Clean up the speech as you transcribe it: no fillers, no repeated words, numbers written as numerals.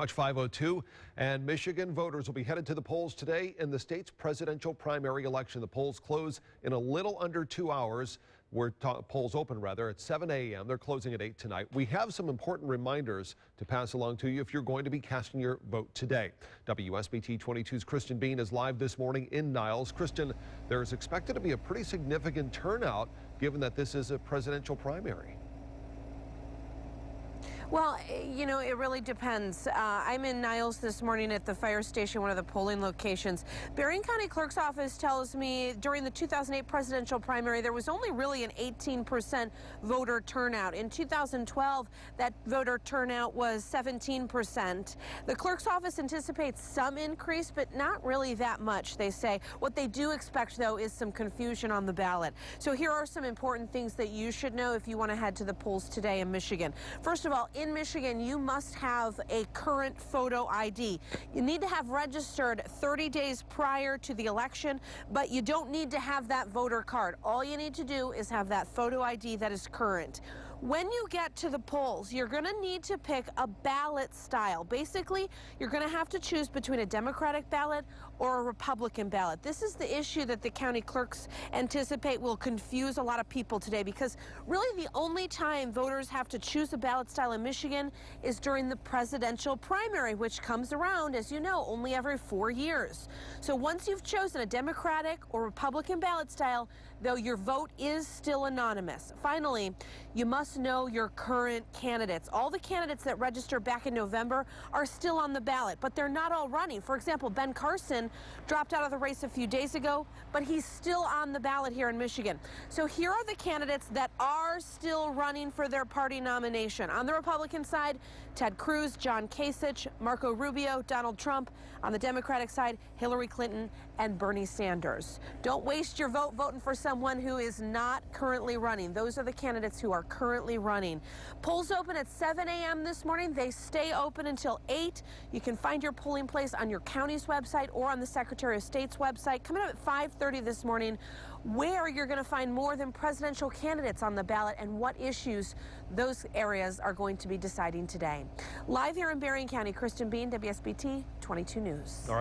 Watch 502, and Michigan voters will be headed to the polls today in the state's presidential primary election. The polls close in a little under 2 hours. Polls open at 7 a.m. They're closing at 8 tonight. We have some important reminders to pass along to you if you're going to be casting your vote today. WSBT-22's Kristen Bean is live this morning in Niles. Kristen, there is expected to be a pretty significant turnout given that this is a presidential primary. Well, you know, it really depends. I'm in Niles this morning at the fire station, one of the polling locations. Berrien County Clerk's Office tells me during the 2008 presidential primary, there was only really an 18% voter turnout. In 2012, that voter turnout was 17%. The Clerk's Office anticipates some increase, but not really that much, they say. What they do expect, though, is some confusion on the ballot. So here are some important things that you should know if you want to head to the polls today in Michigan. First of all, in Michigan, you must have a current photo ID. You need to have registered 30 days prior to the election, but you don't need to have that voter card. All you need to do is have that photo ID that is current. When you get to the polls, you're going to need to pick a ballot style. Basically, you're going to have to choose between a Democratic ballot or a Republican ballot. This is the issue that the county clerks anticipate will confuse a lot of people today, because really the only time voters have to choose a ballot style in Michigan is during the presidential primary, which comes around, as you know, only every 4 years. So once you've chosen a Democratic or Republican ballot style, though, your vote is still anonymous. Finally, you must know your current candidates. All the candidates that registered back in November are still on the ballot, but they're not all running. For example, Ben Carson dropped out of the race a few days ago, but he's still on the ballot here in Michigan. So here are the candidates that are still running for their party nomination. On the Republican side, Ted Cruz, John Kasich, Marco Rubio, Donald Trump. On the Democratic side, Hillary Clinton and Bernie Sanders. Don't waste your vote voting for someone who is not currently running. Those are the candidates who are currently running. Polls open at 7 a.m. this morning. They stay open until 8. You can find your polling place on your county's website or on the Secretary of State's website. Coming up at 5:30 this morning, where you're going to find more than presidential candidates on the ballot and what issues those areas are going to be deciding today. Live here in Berrien County, Kristen Bean, WSBT 22 News. All right.